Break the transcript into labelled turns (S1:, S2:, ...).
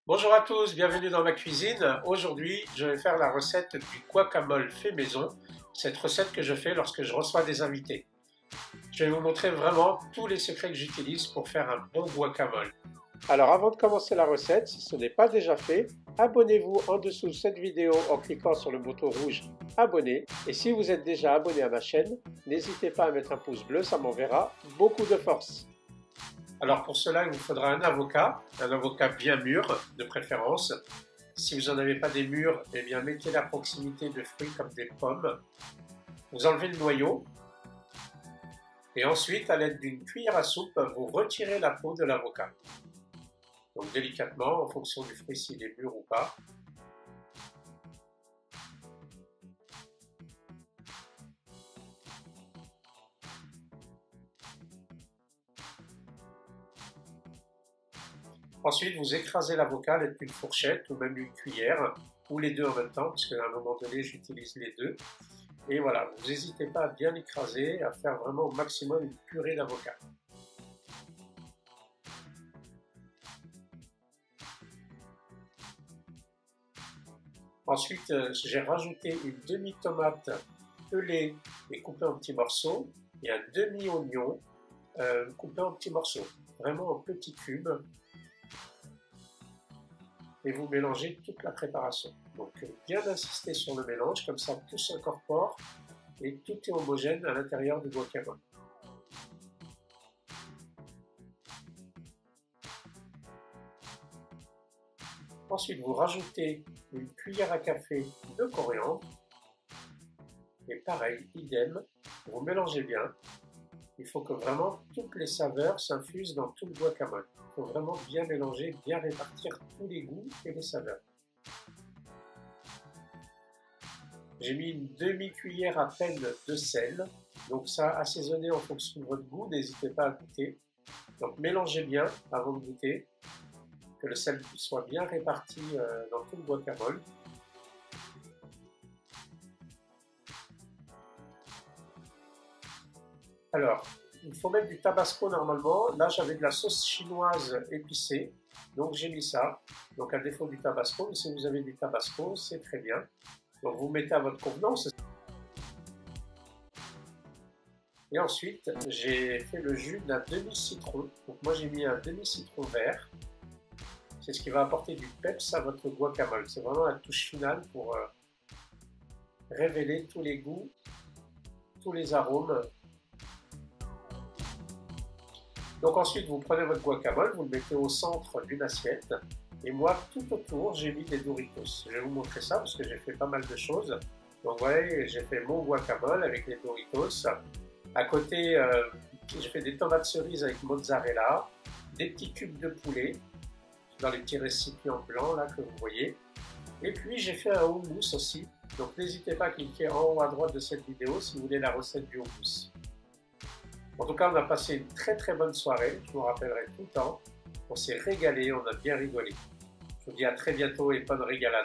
S1: Bonjour à tous, bienvenue dans ma cuisine. Aujourd'hui, je vais faire la recette du guacamole fait maison. Cette recette que je fais lorsque je reçois des invités. Je vais vous montrer vraiment tous les secrets que j'utilise pour faire un bon guacamole. Alors avant de commencer la recette, si ce n'est pas déjà fait, abonnez-vous en dessous de cette vidéo en cliquant sur le bouton rouge abonner. Et si vous êtes déjà abonné à ma chaîne, n'hésitez pas à mettre un pouce bleu, ça m'enverra beaucoup de force. Alors pour cela, il vous faudra un avocat bien mûr de préférence. Si vous n'en avez pas des mûrs, eh bien mettez-les à proximité de fruits comme des pommes. Vous enlevez le noyau et ensuite, à l'aide d'une cuillère à soupe, vous retirez la peau de l'avocat. Donc délicatement, en fonction du fruit s'il est mûr ou pas. Ensuite, vous écrasez l'avocat avec une fourchette ou même une cuillère, ou les deux en même temps, parce qu'à un moment donné, j'utilise les deux. Et voilà, vous n'hésitez pas à bien l'écraser, à faire vraiment au maximum une purée d'avocat. Ensuite, j'ai rajouté une demi-tomate pelée et coupée en petits morceaux, et un demi-oignon coupé en petits morceaux, vraiment en petits cubes. Et vous mélangez toute la préparation. Donc bien insister sur le mélange, comme ça tout s'incorpore et tout est homogène à l'intérieur du guacamole. Ensuite, vous rajoutez une cuillère à café de coriandre. Et pareil, idem, vous mélangez bien. Il faut que vraiment toutes les saveurs s'infusent dans tout le guacamole. Il faut vraiment bien mélanger, bien répartir tous les goûts et les saveurs. J'ai mis une demi-cuillère à peine de sel. Donc ça, assaisonnez en fonction de votre goût, n'hésitez pas à goûter. Donc mélangez bien avant de goûter, que le sel soit bien réparti dans tout le guacamole. Alors, il faut mettre du tabasco normalement. Là, j'avais de la sauce chinoise épicée, donc j'ai mis ça. Donc, à défaut du tabasco, mais si vous avez du tabasco, c'est très bien. Donc, vous mettez à votre convenance. Et ensuite, j'ai fait le jus d'un demi-citron. Donc, moi, j'ai mis un demi-citron vert. C'est ce qui va apporter du peps à votre guacamole. C'est vraiment la touche finale pour révéler tous les goûts, tous les arômes. Donc ensuite, vous prenez votre guacamole, vous le mettez au centre d'une assiette. Et moi, tout autour, j'ai mis des Doritos. Je vais vous montrer ça parce que j'ai fait pas mal de choses. Donc vous voyez, j'ai fait mon guacamole avec les Doritos. À côté, j'ai fait des tomates cerises avec mozzarella, des petits cubes de poulet dans les petits récipients blancs là que vous voyez. Et puis j'ai fait un houmous aussi. Donc n'hésitez pas à cliquer en haut à droite de cette vidéo si vous voulez la recette du houmous. En tout cas, on a passé une très très bonne soirée, je vous rappellerai tout le temps. On s'est régalé, on a bien rigolé. Je vous dis à très bientôt et bonne régalade.